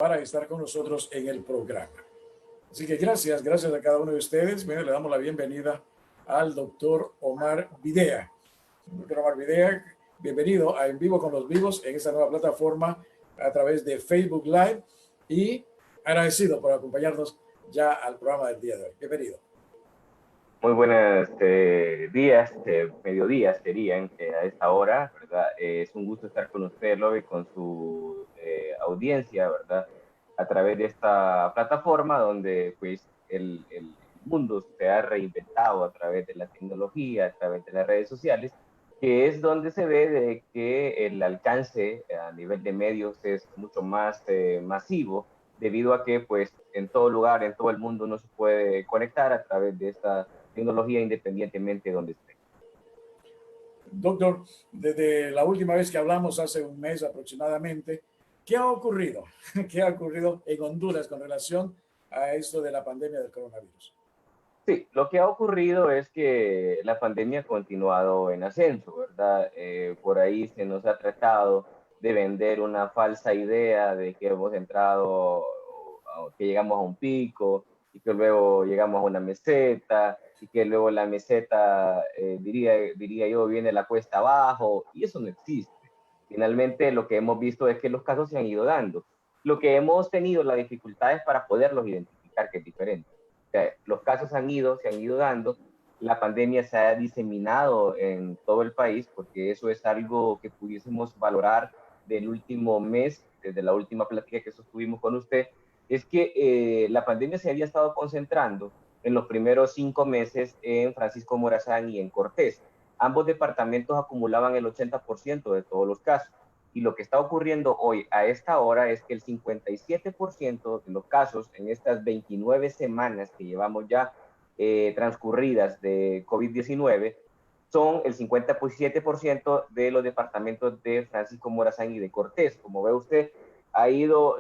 para estar con nosotros en el programa. Así que gracias a cada uno de ustedes. Bueno, le damos la bienvenida al doctor Omar Videa. Doctor Omar Videa, bienvenido a En Vivo con los Vivos en esta nueva plataforma a través de Facebook Live y agradecido por acompañarnos ya al programa del día de hoy. Bienvenido. Muy buenos días, mediodías serían a esta hora, ¿verdad? Es un gusto estar con usted, Lobby, con su audiencia, ¿verdad? A través de esta plataforma donde pues el mundo se ha reinventado a través de la tecnología, a través de las redes sociales, que es donde se ve de que el alcance a nivel de medios es mucho más masivo, debido a que pues en todo lugar, en todo el mundo uno se puede conectar a través de esta tecnología independientemente de donde esté. Doctor, desde la última vez que hablamos, hace un mes aproximadamente, ¿qué ha ocurrido? ¿Qué ha ocurrido en Honduras con relación a esto de la pandemia del coronavirus? Sí, lo que ha ocurrido es que la pandemia ha continuado en ascenso, ¿verdad? Por ahí se nos ha tratado de vender una falsa idea de que hemos entrado, que llegamos a un pico y que luego llegamos a una meseta y que luego la meseta, diría yo, viene la cuesta abajo, y eso no existe. Finalmente, lo que hemos visto es que los casos se han ido dando. Lo que hemos tenido la dificultad es para poderlos identificar, que es diferente. O sea, los casos se han ido dando, la pandemia se ha diseminado en todo el país, porque eso es algo que pudiésemos valorar del último mes, desde la última plática que sostuvimos con usted, es que la pandemia se había estado concentrando en los primeros 5 meses en Francisco Morazán y en Cortés. Ambos departamentos acumulaban el 80% de todos los casos. Y lo que está ocurriendo hoy a esta hora es que el 57% de los casos en estas 29 semanas que llevamos ya transcurridas de COVID-19 son el 57% de los departamentos de Francisco Morazán y de Cortés. Como ve usted, ha ido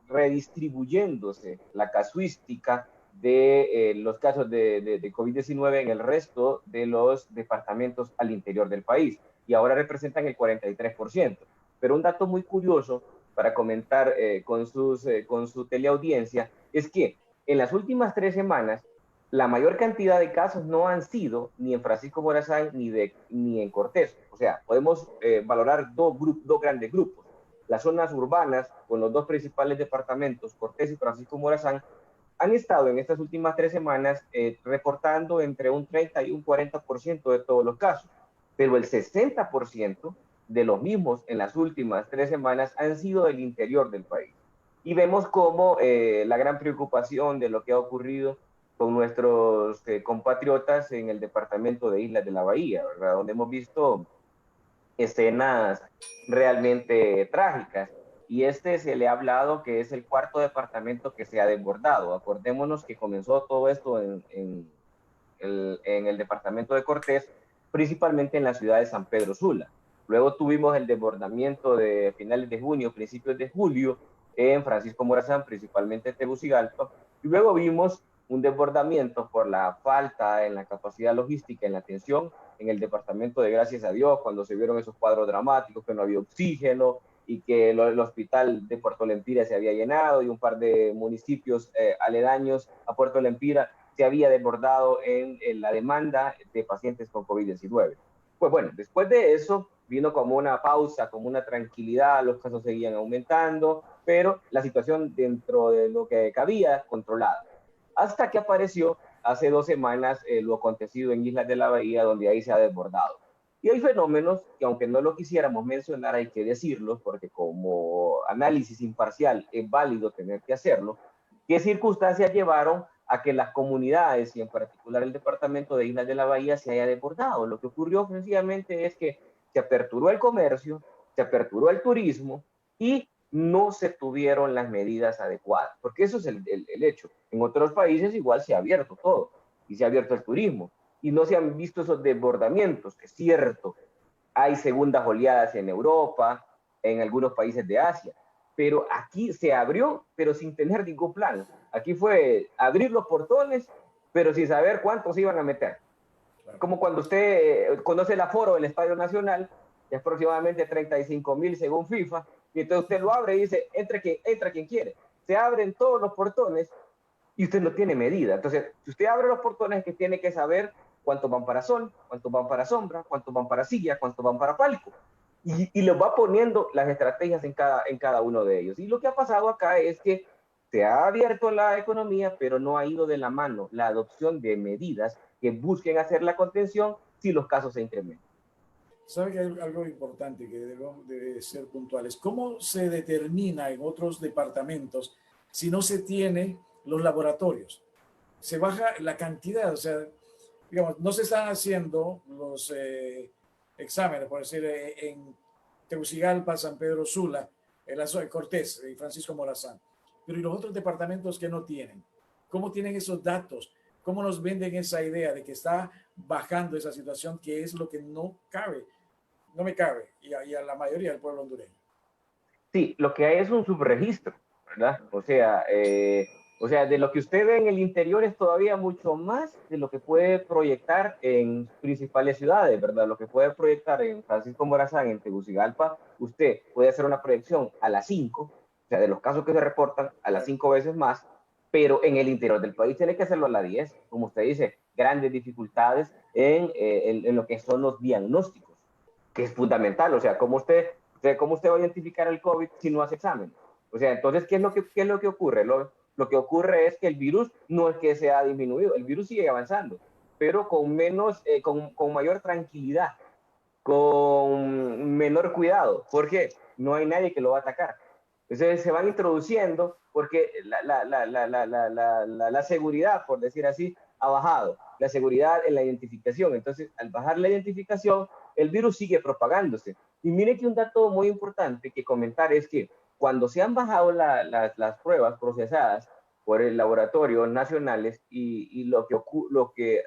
redistribuyéndose la casuística de los casos de COVID-19 en el resto de los departamentos al interior del país, y ahora representan el 43%. Pero un dato muy curioso para comentar con su teleaudiencia es que en las últimas 3 semanas la mayor cantidad de casos no han sido ni en Francisco Morazán ni en Cortés. O sea, podemos valorar dos grandes grupos. Las zonas urbanas, con los dos principales departamentos, Cortés y Francisco Morazán, han estado en estas últimas 3 semanas reportando entre un 30 y un 40% de todos los casos, pero el 60% de los mismos en las últimas 3 semanas han sido del interior del país. Y vemos cómo la gran preocupación de lo que ha ocurrido con nuestros compatriotas en el departamento de Islas de la Bahía, ¿verdad? Donde hemos visto escenas realmente trágicas. Y se le ha hablado que es el cuarto departamento que se ha desbordado. Acordémonos que comenzó todo esto en el departamento de Cortés, principalmente en la ciudad de San Pedro Sula. Luego tuvimos el desbordamiento de finales de junio, principios de julio, en Francisco Morazán, principalmente en Tegucigalpa. Y luego vimos un desbordamiento por la falta en la capacidad logística, en la atención, en el departamento de Gracias a Dios, cuando se vieron esos cuadros dramáticos, que no había oxígeno y que el hospital de Puerto Lempira se había llenado y un par de municipios aledaños a Puerto Lempira se había desbordado en la demanda de pacientes con COVID-19. Pues bueno, después de eso vino como una pausa, como una tranquilidad, los casos seguían aumentando, pero la situación dentro de lo que cabía controlada. Hasta que apareció hace 2 semanas lo acontecido en Islas de la Bahía, donde ahí se ha desbordado. Y hay fenómenos que, aunque no lo quisiéramos mencionar, hay que decirlos, porque como análisis imparcial es válido tener que hacerlo. ¿Qué circunstancias llevaron a que las comunidades, y en particular el departamento de Islas de la Bahía, se haya desbordado? Lo que ocurrió sencillamente es que se aperturó el comercio, se aperturó el turismo y no se tuvieron las medidas adecuadas, porque eso es el hecho. En otros países igual se ha abierto todo y se ha abierto el turismo y no se han visto esos desbordamientos. Es cierto, hay segundas oleadas en Europa, en algunos países de Asia, pero aquí se abrió, pero sin tener ningún plan. Aquí fue abrir los portones, pero sin saber cuántos iban a meter. Como cuando usted conoce el aforo del Estadio Nacional, que es aproximadamente 35,000 según FIFA, Y entonces usted lo abre y dice, entra quien quiere. Se abren todos los portones y usted no tiene medida. Entonces, si usted abre los portones, es que tiene que saber cuántos van para sol, cuántos van para sombra, cuántos van para silla, cuántos van para palco. Y los va poniendo las estrategias en cada uno de ellos. Y lo que ha pasado acá es que se ha abierto la economía, pero no ha ido de la mano la adopción de medidas que busquen hacer la contención si los casos se incrementan. Sabe que hay algo importante que debe ser puntuales. ¿Cómo se determina en otros departamentos si no se tiene los laboratorios? Se baja la cantidad, o sea, digamos, no se están haciendo los exámenes, por decir, en Tegucigalpa, San Pedro Sula, en la zona de Cortés y Francisco Morazán. Pero ¿y los otros departamentos que no tienen? ¿Cómo tienen esos datos? ¿Cómo nos venden esa idea de que está bajando esa situación, que es lo que no cabe? No me cabe, y a la mayoría del pueblo hondureño. Sí, lo que hay es un subregistro, ¿verdad? O sea, de lo que usted ve en el interior es todavía mucho más de lo que puede proyectar en principales ciudades, ¿verdad? Lo que puede proyectar en Francisco Morazán, en Tegucigalpa, usted puede hacer una proyección a las 5, o sea, de los casos que se reportan, a las 5 veces más, pero en el interior del país tiene que hacerlo a las 10, como usted dice, grandes dificultades en lo que son los diagnósticos, que es fundamental, o sea, ¿cómo usted va a identificar el COVID si no hace examen? O sea, entonces, ¿qué es lo que ocurre? Lo que ocurre es que el virus no es que se ha disminuido, el virus sigue avanzando, pero con mayor tranquilidad, con menor cuidado, porque no hay nadie que lo va a atacar. Entonces se van introduciendo porque la seguridad, por decir así, ha bajado. La seguridad en la identificación. Entonces, al bajar la identificación, el virus sigue propagándose. Y mire que un dato muy importante que comentar es que cuando se han bajado las pruebas procesadas por el laboratorio nacionales y lo que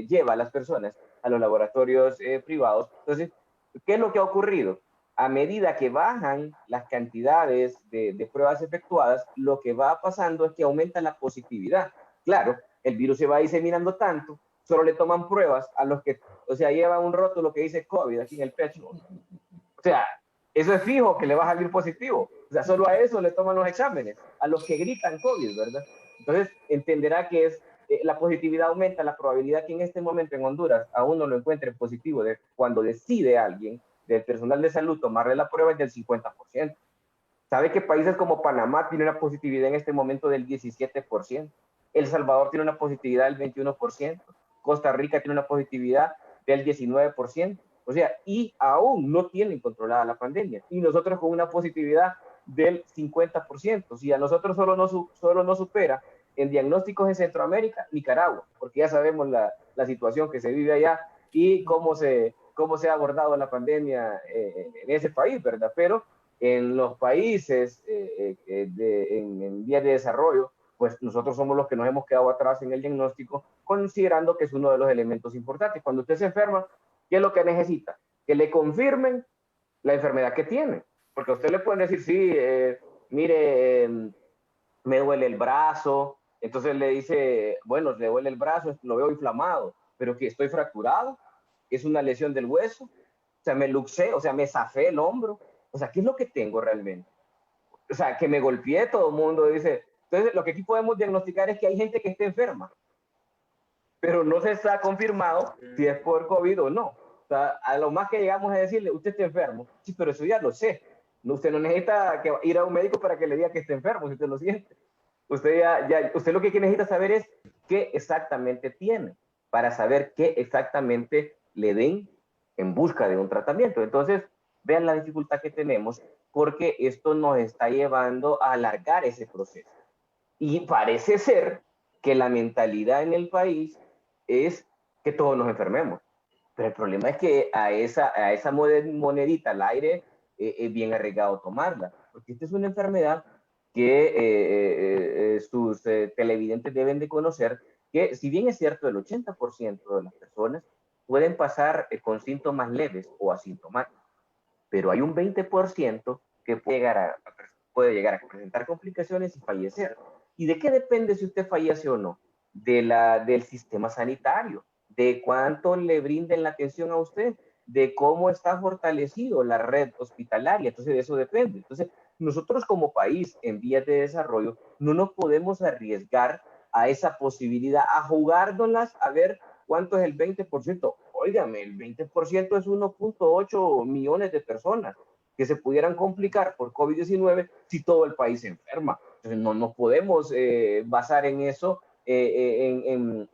lleva a las personas a los laboratorios privados, entonces, ¿qué es lo que ha ocurrido? A medida que bajan las cantidades de pruebas efectuadas, lo que va pasando es que aumenta la positividad. Claro, el virus se va diseminando tanto, solo le toman pruebas a los que, o sea, llevan un rótulo que dice COVID aquí en el pecho. O sea, eso es fijo que le va a salir positivo. O sea, solo a eso le toman los exámenes, a los que gritan COVID, ¿verdad? Entonces, entenderá que la positividad aumenta, la probabilidad que en este momento en Honduras a uno lo encuentre positivo cuando decide alguien del personal de salud tomarle la prueba es del 50%. ¿Sabe que países como Panamá tienen una positividad en este momento del 17%? El Salvador tiene una positividad del 21%. Costa Rica tiene una positividad del 19%. O sea, y aún no tienen controlada la pandemia. Y nosotros con una positividad del 50%. Si a nosotros solo nos supera en diagnósticos en Centroamérica, Nicaragua, porque ya sabemos la situación que se vive allá y cómo se ha abordado la pandemia en ese país, ¿verdad? Pero en los países en vías de desarrollo, pues nosotros somos los que nos hemos quedado atrás en el diagnóstico, considerando que es uno de los elementos importantes. Cuando usted se enferma, ¿qué es lo que necesita? Que le confirmen la enfermedad que tiene. Porque a usted le pueden decir, sí, mire, me duele el brazo. Entonces le dice, bueno, le duele el brazo, lo veo inflamado, pero que estoy fracturado, es una lesión del hueso, o sea, me luxé, o sea, me zafé el hombro. O sea, ¿qué es lo que tengo realmente? O sea, que me golpeé, todo el mundo dice. Entonces, lo que aquí podemos diagnosticar es que hay gente que está enferma, pero no se está confirmado si es por COVID o no. O sea, a lo más que llegamos a decirle, usted está enfermo. Sí, pero eso ya lo sé. No, usted no necesita ir a un médico para que le diga que está enfermo, si usted lo siente. Usted lo que necesita saber es qué exactamente tiene, para saber qué exactamente le den en busca de un tratamiento. Entonces, vean la dificultad que tenemos, porque esto nos está llevando a alargar ese proceso. Y parece ser que la mentalidad en el país es que todos nos enfermemos. Pero el problema es que a esa monedita al aire es bien arriesgado tomarla, porque esta es una enfermedad que sus televidentes deben de conocer, que si bien es cierto, el 80% de las personas pueden pasar con síntomas leves o asintomáticos, pero hay un 20% que puede llegar a presentar complicaciones y fallecer. ¿Y de qué depende si usted fallece o no? Del sistema sanitario, de cuánto le brinden la atención a usted. de cómo está fortalecido la red hospitalaria. Entonces, de eso depende. Entonces, nosotros como país en vías de desarrollo no nos podemos arriesgar a esa posibilidad, a jugárnoslas, a ver cuánto es el 20%. Óigame, el 20% es 1.8 millones de personas que se pudieran complicar por COVID-19 si todo el país se enferma. Entonces, no nos podemos basar en eso, en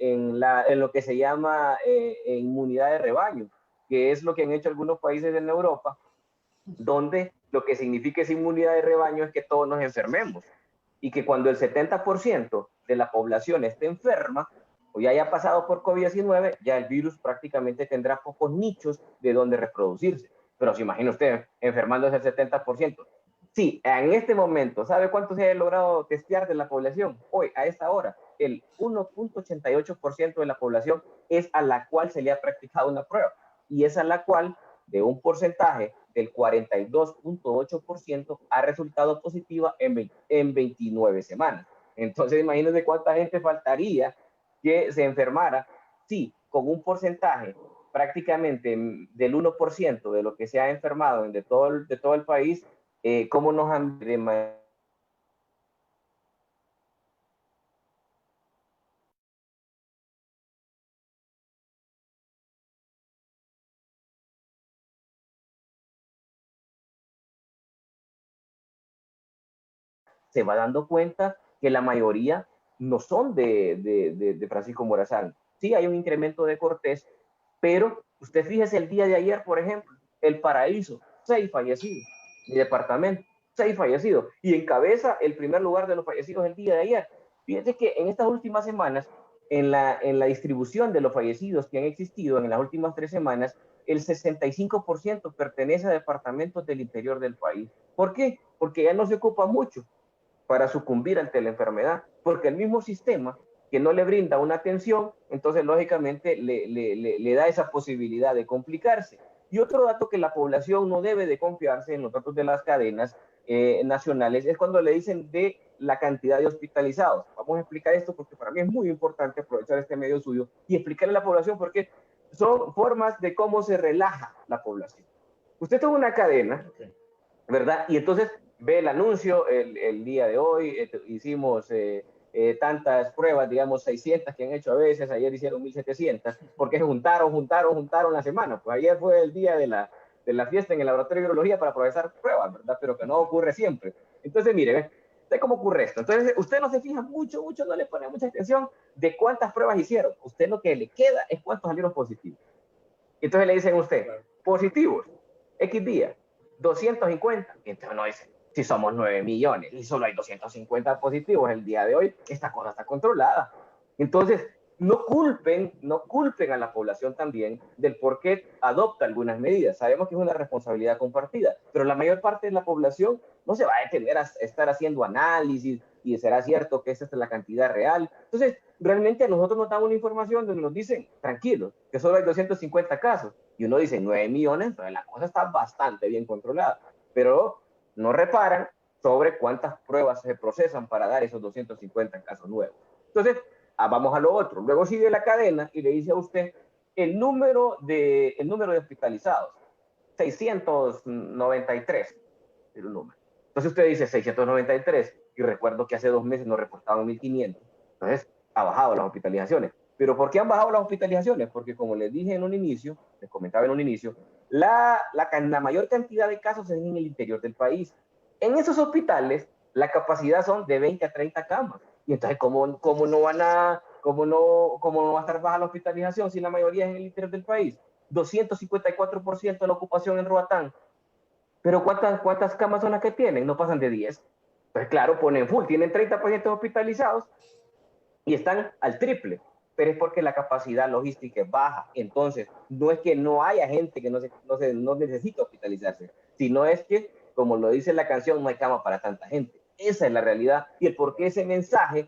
lo que se llama inmunidad de rebaño, que es lo que han hecho algunos países en Europa, donde lo que significa esa inmunidad de rebaño es que todos nos enfermemos y que cuando el 70% de la población esté enferma o ya haya pasado por COVID-19, ya el virus prácticamente tendrá pocos nichos de donde reproducirse. Pero se imagina usted enfermándose el 70%. Sí, en este momento, ¿sabe cuánto se ha logrado testear de la población? Hoy, a esta hora, el 1.88% de la población es a la cual se le ha practicado una prueba y es a la cual de un porcentaje del 42.8% ha resultado positiva en 29 semanas. Entonces, imagínense cuánta gente faltaría que se enfermara si con un porcentaje prácticamente del 1% de lo que se ha enfermado de todo el país, cómo nos han se va dando cuenta que la mayoría no son de Francisco Morazán. Sí, hay un incremento de Cortés, pero usted fíjese el día de ayer, por ejemplo, El Paraíso, 6 fallecidos. Mi departamento, 6 fallecidos. Y encabeza el primer lugar de los fallecidos el día de ayer. Fíjese que en estas últimas semanas, en la distribución de los fallecidos que han existido en las últimas 3 semanas, el 65% pertenece a departamentos del interior del país. ¿Por qué? Porque ya no se ocupa mucho para sucumbir ante la enfermedad, porque el mismo sistema que no le brinda una atención, entonces lógicamente le da esa posibilidad de complicarse. Y otro dato que la población no debe de confiarse en los datos de las cadenas nacionales es cuando le dicen de la cantidad de hospitalizados. Vamos a explicar esto porque para mí es muy importante aprovechar este medio suyo y explicarle a la población porque son formas de cómo se relaja la población. Usted tuvo una cadena, ¿verdad? Y entonces ve el anuncio el día de hoy, hicimos tantas pruebas, digamos 600 que han hecho a veces, ayer hicieron 1700, porque juntaron la semana. Pues ayer fue el día de la fiesta en el laboratorio de virología para procesar pruebas, ¿verdad? Pero que no ocurre siempre. Entonces, mire, ¿usted cómo ocurre esto? Entonces, usted no se fija mucho, no le pone mucha atención de cuántas pruebas hicieron. Usted lo que le queda es cuántos salieron positivos. Entonces le dicen a usted, positivos, X día, 250. Y entonces uno dice, si somos 9 millones y solo hay 250 positivos el día de hoy, esta cosa está controlada. Entonces, no culpen a la población también del por qué adopta algunas medidas. Sabemos que es una responsabilidad compartida, pero la mayor parte de la población no se va a detener a estar haciendo análisis y será cierto que esa es la cantidad real. Entonces, realmente a nosotros nos dan una información donde nos dicen, tranquilos, que solo hay 250 casos. Y uno dice 9 millones, pero la cosa está bastante bien controlada. Pero no reparan sobre cuántas pruebas se procesan para dar esos 250 casos nuevos. Entonces, vamos a lo otro. Luego sigue la cadena y le dice a usted el número de hospitalizados, 693 es el número. Entonces usted dice 693 y recuerdo que hace 2 meses nos reportaban 1500. Entonces ha bajado las hospitalizaciones. ¿Pero por qué han bajado las hospitalizaciones? Porque como les dije en un inicio, les comentaba en un inicio, la mayor cantidad de casos es en el interior del país. En esos hospitales, la capacidad son de 20 a 30 camas. Y entonces, ¿cómo no va a estar baja la hospitalización si la mayoría es en el interior del país? 254% de la ocupación en Roatán. Pero ¿cuántas camas son las que tienen? No pasan de 10. Pues claro, ponen full, tienen 30 pacientes hospitalizados y están al triple, pero es porque la capacidad logística es baja. Entonces, no es que no haya gente que no necesita hospitalizarse, sino es que, como lo dice la canción, no hay cama para tanta gente. Esa es la realidad y el por qué ese mensaje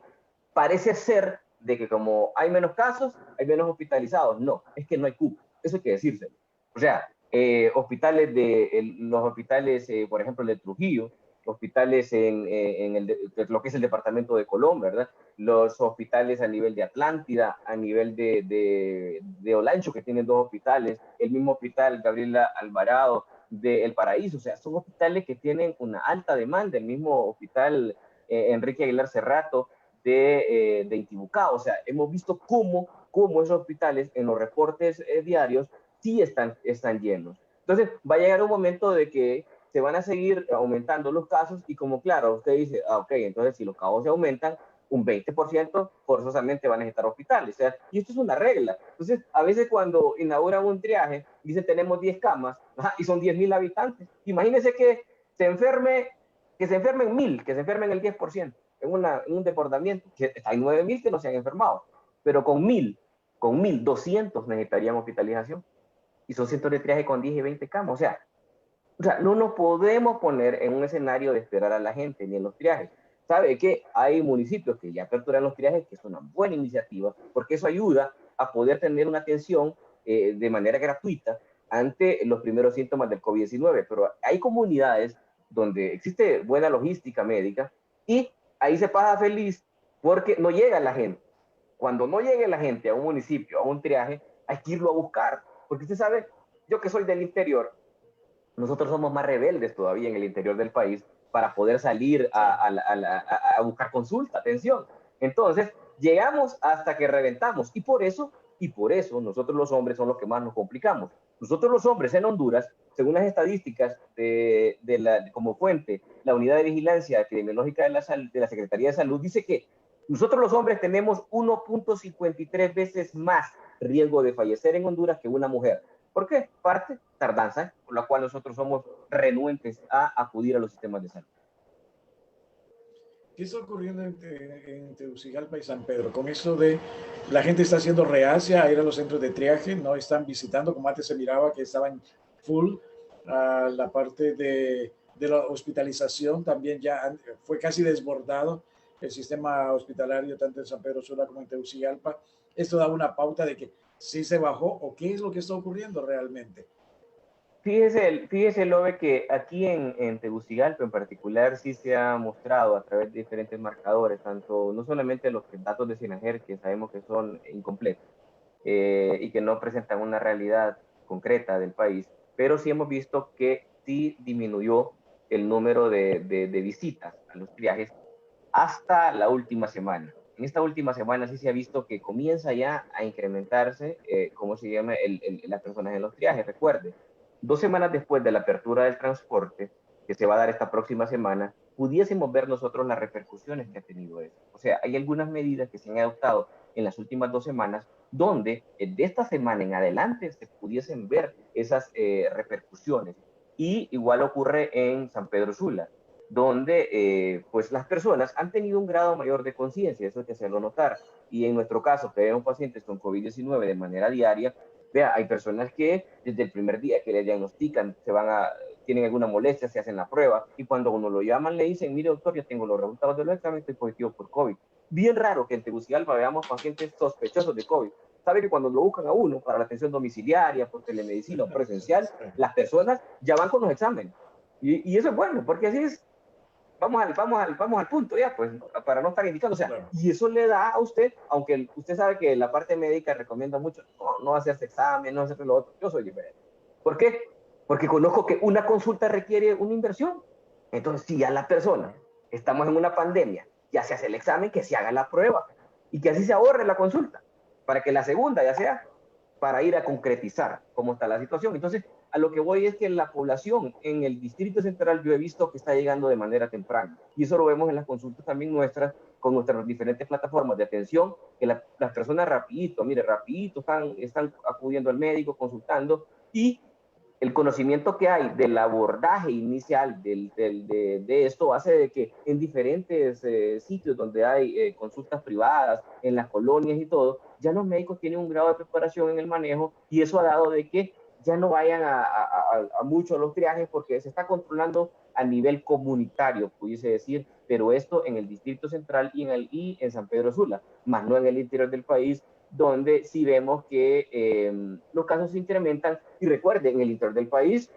parece ser de que como hay menos casos, hay menos hospitalizados. No, es que no hay cupo. Eso hay que decírselo. O sea, los hospitales, por ejemplo, el de Trujillo, hospitales lo que es el departamento de Colón, ¿verdad? Los hospitales a nivel de Atlántida, a nivel de Olancho, que tienen dos hospitales, el mismo hospital Gabriela Alvarado de El Paraíso, o sea, son hospitales que tienen una alta demanda, el mismo hospital Enrique Aguilar Cerrato de Intibucá, o sea, hemos visto cómo esos hospitales en los reportes diarios sí están llenos. Entonces, va a llegar un momento de que se van a seguir aumentando los casos y como claro, usted dice, ok, entonces si los casos se aumentan, un 20% forzosamente van a necesitar hospitales. O sea, y esto es una regla. Entonces, a veces cuando inauguran un triaje, dicen tenemos 10 camas y son 10,000 habitantes. Imagínense que se enfermen 1,000, que se enfermen el 10% en un departamento, que hay 9,000 que no se han enfermado, pero con 1,200 necesitarían hospitalización. Y son centros de triaje con 10 y 20 camas. O sea, no nos podemos poner en un escenario de esperar a la gente ni en los triajes. Sabe que hay municipios que ya aperturan los triajes, que es una buena iniciativa, porque eso ayuda a poder tener una atención de manera gratuita ante los primeros síntomas del COVID-19. Pero hay comunidades donde existe buena logística médica y ahí se pasa feliz porque no llega la gente. Cuando no llegue la gente a un municipio, a un triaje, hay que irlo a buscar. Porque usted sabe, yo que soy del interior, nosotros somos más rebeldes todavía en el interior del país para poder salir a buscar consulta, atención. Entonces, llegamos hasta que reventamos y por eso nosotros los hombres son los que más nos complicamos. Nosotros los hombres en Honduras, según las estadísticas como fuente, la Unidad de Vigilancia Epidemiológica de la Secretaría de Salud dice que nosotros los hombres tenemos 1.53 veces más riesgo de fallecer en Honduras que una mujer. ¿Por qué? Parte, tardanza, por la cual nosotros somos renuentes a acudir a los sistemas de salud. ¿Qué está ocurriendo en Tegucigalpa y San Pedro? Con eso de la gente está siendo reacia a ir a los centros de triaje, no están visitando, como antes se miraba que estaban full. La parte de la hospitalización también ya fue casi desbordado el sistema hospitalario tanto en San Pedro Sula como en Tegucigalpa. Esto da una pauta de que sí se bajó o qué es lo que está ocurriendo realmente. Fíjese Lobe, que aquí en Tegucigalpa en particular sí se ha mostrado a través de diferentes marcadores, tanto no solamente los datos de Sinajer, que sabemos que son incompletos y que no presentan una realidad concreta del país, pero sí hemos visto que sí disminuyó el número de visitas a los triajes hasta la última semana. En esta última semana sí se ha visto que comienza ya a incrementarse, ¿cómo se llama?, las personas en los triajes. Recuerde, 2 semanas después de la apertura del transporte, que se va a dar esta próxima semana, pudiésemos ver nosotros las repercusiones que ha tenido eso. O sea, hay algunas medidas que se han adoptado en las últimas 2 semanas, donde de esta semana en adelante se pudiesen ver esas repercusiones. Y igual ocurre en San Pedro Sula, donde pues las personas han tenido un grado mayor de conciencia, eso hay que hacerlo notar. Y en nuestro caso, que vemos pacientes con COVID-19 de manera diaria, vea, hay personas que desde el primer día que le diagnostican tienen alguna molestia, se hacen la prueba y cuando uno lo llaman le dicen, mire doctor, ya tengo los resultados de los exámenes, estoy positivo por COVID. Bien raro que en Tegucigalpa veamos pacientes sospechosos de COVID. Sabe que cuando lo buscan a uno para la atención domiciliaria, por telemedicina o presencial, las personas ya van con los exámenes. Y eso es bueno, porque así es, vamos al punto ya, pues, para no estar indicando, o sea, claro. Y eso le da a usted, aunque usted sabe que la parte médica recomienda mucho no hacerse examen, no hacerse lo otro, yo soy diferente. ¿Por qué? Porque conozco que una consulta requiere una inversión. Entonces, si ya la persona, estamos en una pandemia, ya se hace el examen, que se haga la prueba y que así se ahorre la consulta, para que la segunda ya sea para ir a concretizar cómo está la situación. Entonces, a lo que voy es que la población en el Distrito Central yo he visto que está llegando de manera temprana. Y eso lo vemos en las consultas también nuestras, con nuestras diferentes plataformas de atención, que las personas rapidito están acudiendo al médico, consultando, y el conocimiento que hay del abordaje inicial de esto hace de que en diferentes sitios donde hay consultas privadas, en las colonias y todo, ya los médicos tienen un grado de preparación en el manejo y eso ha dado de que ya no vayan a muchos los triajes porque se está controlando a nivel comunitario, pudiese decir, pero esto en el Distrito Central y en San Pedro Sula, más no en el interior del país, donde sí vemos que los casos se incrementan. Y recuerden, en el interior del país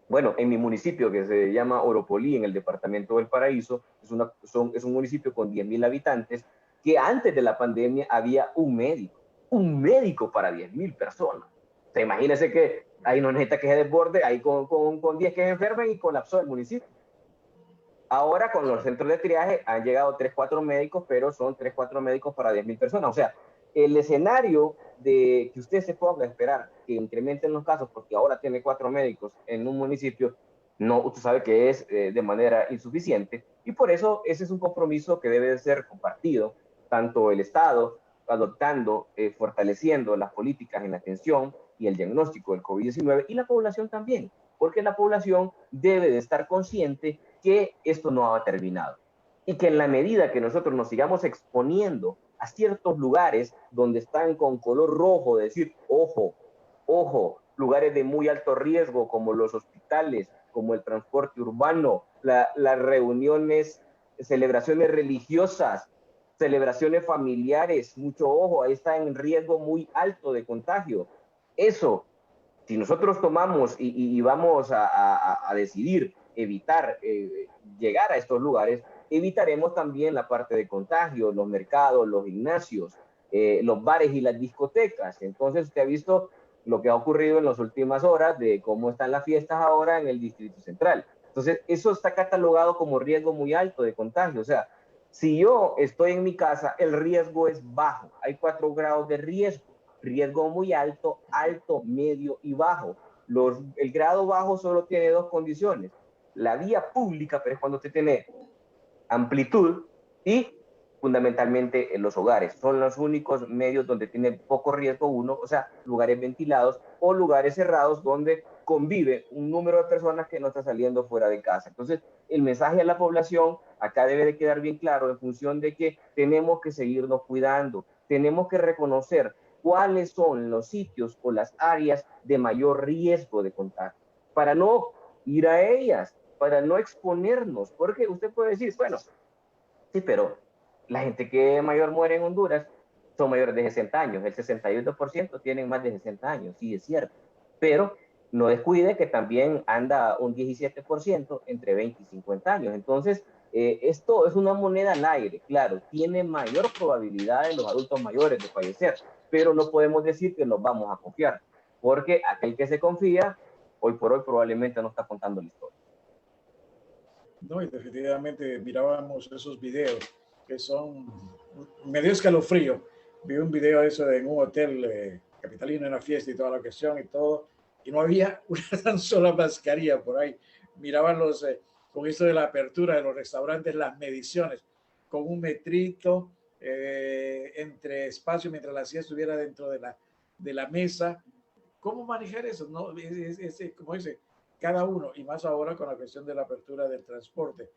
Bueno, en mi municipio, que se llama Oropolí, en el departamento del Paraíso, es un municipio con 10.000 habitantes, que antes de la pandemia había un médico para 10.000 personas. O sea, imagínense que ahí no necesita que se desborde, ahí con 10 que se enfermen y colapsó el municipio. Ahora con los centros de triaje han llegado 3, 4 médicos, pero son 3, 4 médicos para 10.000 personas. O sea, el escenario de que usted se ponga a esperar que incrementen los casos, porque ahora tiene 4 médicos en un municipio, no, usted sabe que es de manera insuficiente, y por eso ese es un compromiso que debe de ser compartido, tanto el Estado adoptando, fortaleciendo las políticas en la atención y el diagnóstico del COVID-19, y la población también, porque la población debe de estar consciente que esto no ha terminado y que en la medida que nosotros nos sigamos exponiendo a ciertos lugares donde están con color rojo, decir, ojo, ojo, lugares de muy alto riesgo como los hospitales, como el transporte urbano, las reuniones, celebraciones religiosas, celebraciones familiares, mucho ojo, ahí está en riesgo muy alto de contagio. Eso, si nosotros tomamos y vamos a decidir evitar llegar a estos lugares, evitaremos también la parte de contagio, los mercados, los gimnasios, los bares y las discotecas. Entonces, usted ha visto lo que ha ocurrido en las últimas horas de cómo están las fiestas ahora en el Distrito Central. Entonces, eso está catalogado como riesgo muy alto de contagio. O sea, si yo estoy en mi casa, el riesgo es bajo. Hay 4 grados de riesgo. Riesgo muy alto, alto, medio y bajo. El grado bajo solo tiene 2 condiciones. La vía pública, pero es cuando usted tiene amplitud, y fundamentalmente en los hogares. Son los únicos medios donde tiene poco riesgo uno, o sea, lugares ventilados o lugares cerrados donde convive un número de personas que no está saliendo fuera de casa. Entonces, el mensaje a la población acá debe de quedar bien claro en función de que tenemos que seguirnos cuidando, tenemos que reconocer cuáles son los sitios o las áreas de mayor riesgo de contagio para no ir a ellas, para no exponernos, porque usted puede decir, bueno, sí, pero la gente que mayor muere en Honduras son mayores de 60 años, el 61% tienen más de 60 años, sí es cierto, pero no descuide que también anda un 17% entre 20 y 50 años, entonces esto es una moneda al aire, claro, tiene mayor probabilidad en los adultos mayores de fallecer, pero no podemos decir que nos vamos a confiar, porque aquel que se confía, hoy por hoy probablemente no está contando la historia. No, y definitivamente mirábamos esos videos que son medio escalofrío. Vi un video de eso en un hotel capitalino en una fiesta y toda la cuestión y todo, y no había una tan sola mascarilla por ahí. Miraban con esto de la apertura de los restaurantes, las mediciones, con un metrito entre espacio mientras la silla estuviera dentro de la mesa. ¿Cómo manejar eso? No, como dice, cada uno, y más ahora con la cuestión de la apertura del transporte.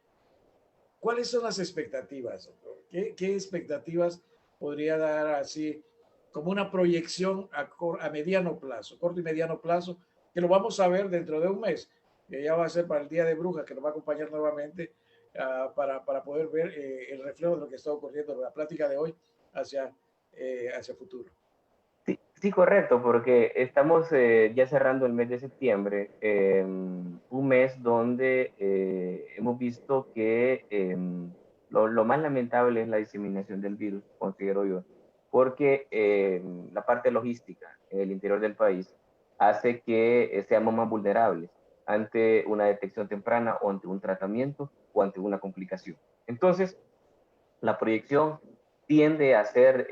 ¿Cuáles son las expectativas, doctor? ¿Qué expectativas podría dar así como una proyección a mediano plazo, corto y mediano plazo, que lo vamos a ver dentro de un mes, que ya va a ser para el Día de Brujas, que nos va a acompañar nuevamente para poder ver el reflejo de lo que está ocurriendo en la plática de hoy hacia futuro? Sí, sí, correcto, porque estamos ya cerrando el mes de septiembre, un mes donde hemos visto que lo más lamentable es la diseminación del virus, considero yo, porque la parte logística en el interior del país hace que seamos más vulnerables ante una detección temprana o ante un tratamiento o ante una complicación. Entonces, la proyección tiende a ser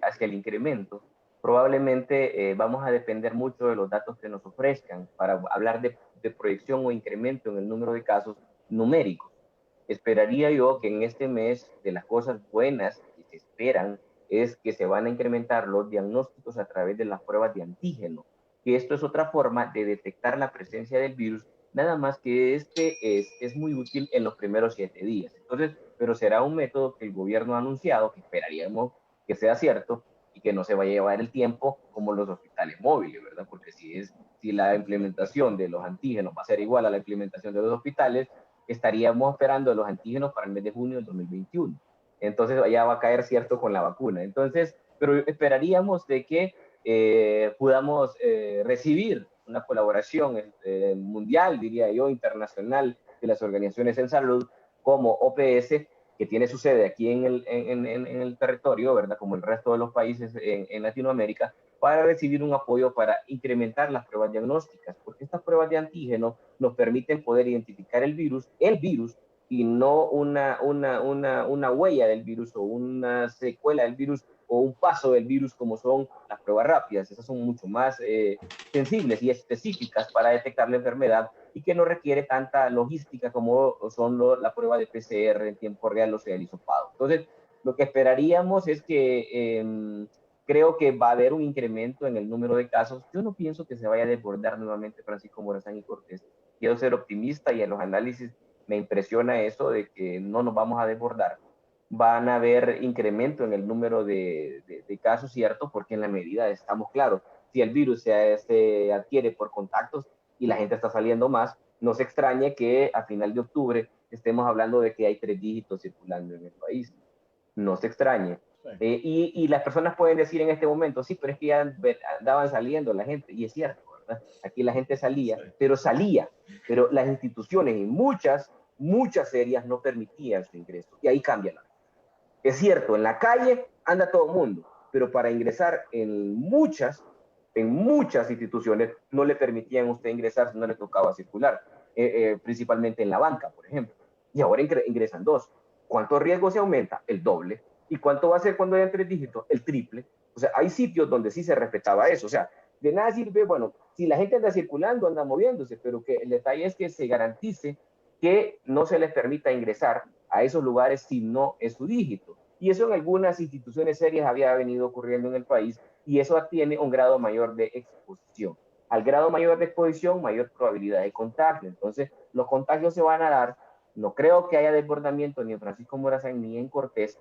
hacia el incremento. Probablemente vamos a depender mucho de los datos que nos ofrezcan para hablar de proyección o incremento en el número de casos numéricos. Esperaría yo que en este mes de las cosas buenas que se esperan es que se van a incrementar los diagnósticos a través de las pruebas de antígeno, que esto es otra forma de detectar la presencia del virus, nada más que es muy útil en los primeros 7 días. Entonces, pero será un método que el gobierno ha anunciado, que esperaríamos que sea cierto y que no se vaya a llevar el tiempo como los hospitales móviles, ¿verdad? Porque si la implementación de los antígenos va a ser igual a la implementación de los hospitales, estaríamos esperando los antígenos para el mes de junio del 2021. Entonces ya va a caer cierto con la vacuna. Entonces, pero esperaríamos de que podamos recibir una colaboración mundial, diría yo, internacional de las organizaciones en salud, como OPS, que tiene su sede aquí en el territorio, ¿verdad? Como el resto de los países en Latinoamérica, para recibir un apoyo para incrementar las pruebas diagnósticas, porque estas pruebas de antígeno nos permiten poder identificar el virus, y no una huella del virus o una secuela del virus o un paso del virus como son las pruebas rápidas. Esas son mucho más sensibles y específicas para detectar la enfermedad y que no requiere tanta logística como son la prueba de PCR en tiempo real o sea el hisopado. Entonces, lo que esperaríamos es que creo que va a haber un incremento en el número de casos. Yo no pienso que se vaya a desbordar nuevamente Francisco Morazán y Cortés. Quiero ser optimista y en los análisis me impresiona eso de que no nos vamos a desbordar. Van a haber incremento en el número de casos, ¿cierto? Porque en la medida, estamos claros, si el virus se adquiere por contactos y la gente está saliendo más, no se extrañe que a final de octubre estemos hablando de que hay 3 dígitos circulando en el país. No se extrañe. Y las personas pueden decir en este momento, sí, pero es que ya andaban saliendo la gente, y es cierto, ¿verdad? Aquí la gente salía, pero las instituciones y muchas ferias no permitían su ingreso, y ahí cambia la cosa. Es cierto, en la calle anda todo el mundo, pero para ingresar en muchas instituciones no le permitían a usted ingresar si no le tocaba circular, principalmente en la banca, por ejemplo. Y ahora ingresan 2. ¿Cuánto riesgo se aumenta? El doble. ¿Y cuánto va a ser cuando hayan 3 dígitos? El triple. O sea, hay sitios donde sí se respetaba eso. O sea, de nada sirve, bueno, si la gente anda circulando, anda moviéndose, pero que el detalle es que se garantice que no se les permita ingresar a esos lugares si no es su dígito. Y eso en algunas instituciones serias había venido ocurriendo en el país, y eso tiene un grado mayor de exposición. Al grado mayor de exposición, mayor probabilidad de contagio. Entonces, los contagios se van a dar. No creo que haya desbordamiento ni en Francisco Morazán ni en Cortés.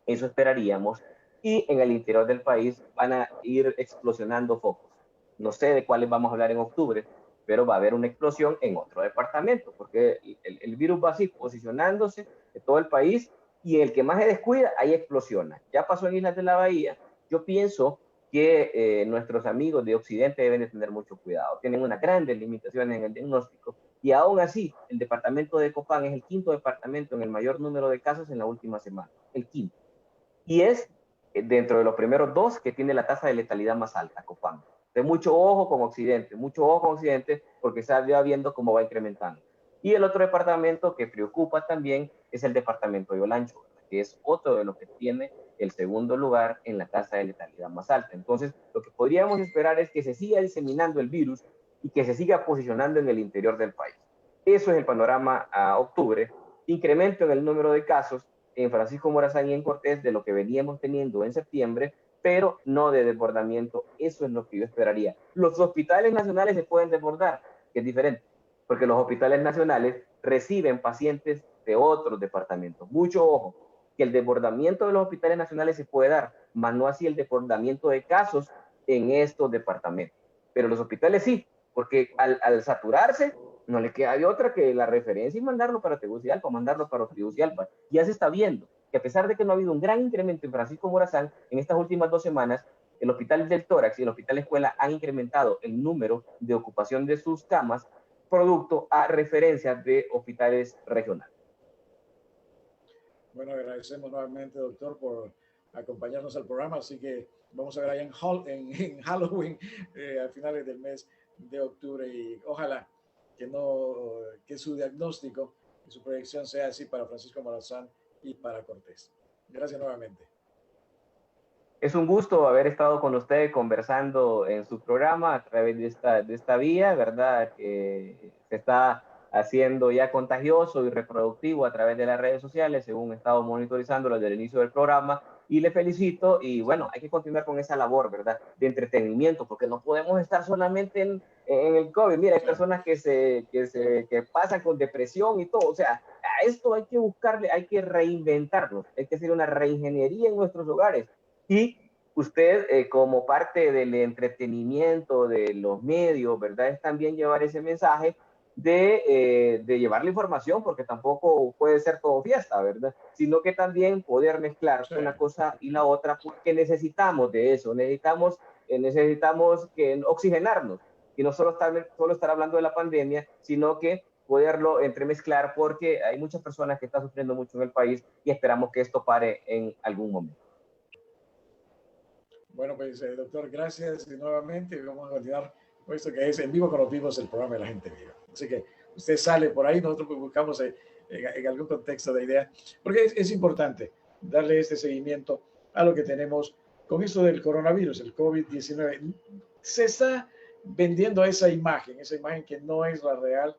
Eso esperaríamos. Y en el interior del país van a ir explosionando focos. No sé de cuáles vamos a hablar en octubre, pero va a haber una explosión en otro departamento, porque el virus va así posicionándose en todo el país, y el que más se descuida, ahí explosiona. Ya pasó en Islas de la Bahía. Yo pienso que nuestros amigos de Occidente deben de tener mucho cuidado. Tienen unas grandes limitaciones en el diagnóstico, y aún así, el departamento de Copán es el 5º departamento en el mayor número de casos en la última semana. El 5º. Y es dentro de los primeros 2 que tiene la tasa de letalidad más alta, Copán. De mucho ojo con Occidente, porque se va viendo cómo va incrementando. Y el otro departamento que preocupa también es el departamento de Olancho, ¿verdad? Que es otro de los que tiene el 2º lugar en la tasa de letalidad más alta. Entonces, lo que podríamos esperar es que se siga diseminando el virus y que se siga posicionando en el interior del país. Eso es el panorama a octubre. Incremento en el número de casos en Francisco Morazán y en Cortés de lo que veníamos teniendo en septiembre, pero no de desbordamiento. Eso es lo que yo esperaría. Los hospitales nacionales se pueden desbordar, que es diferente, porque los hospitales nacionales reciben pacientes de otros departamentos. Mucho ojo, que el desbordamiento de los hospitales nacionales se puede dar, mas no así el desbordamiento de casos en estos departamentos. Pero los hospitales sí, porque al saturarse, no le queda de otra que la referencia y mandarlo para Tegucigalpa, mandarlo para Tegucigalpa. Ya se está viendo que a pesar de que no ha habido un gran incremento en Francisco Morazán en estas últimas 2 semanas, el Hospital del Tórax y el Hospital Escuela han incrementado el número de ocupación de sus camas, producto a referencias de hospitales regionales. Bueno, agradecemos nuevamente, doctor, por acompañarnos al programa. Así que vamos a ver ahí en Halloween, a finales del mes de octubre, y ojalá que su diagnóstico y su proyección sea así para Francisco Morazán y para Cortés. Gracias nuevamente. Es un gusto haber estado con usted conversando en su programa a través de esta vía, ¿verdad? Que se está haciendo ya contagioso y reproductivo a través de las redes sociales, según he estado monitorizando desde el inicio del programa, y le felicito. Y bueno, hay que continuar con esa labor, ¿verdad? De entretenimiento, porque no podemos estar solamente en el COVID. Mira, hay personas que pasan con depresión y todo. O sea, a esto hay que buscarle, hay que reinventarnos, hay que hacer una reingeniería en nuestros hogares. Y usted, como parte del entretenimiento de los medios, ¿verdad? Es también llevar ese mensaje de llevar la información, porque tampoco puede ser todo fiesta, ¿verdad? Sino que también poder mezclar una cosa y la otra, porque necesitamos de eso, necesitamos que oxigenarnos. y no solo estar hablando de la pandemia, sino que poderlo entremezclar, porque hay muchas personas que están sufriendo mucho en el país y esperamos que esto pare en algún momento. Bueno, pues doctor, gracias nuevamente. Vamos a continuar con esto que es En Vivo con los Vivos, el programa de la gente viva. Así que usted sale por ahí, nosotros buscamos en algún contexto de idea, porque es importante darle este seguimiento a lo que tenemos con esto del coronavirus, el COVID-19. Se está vendiendo esa imagen que no es la real,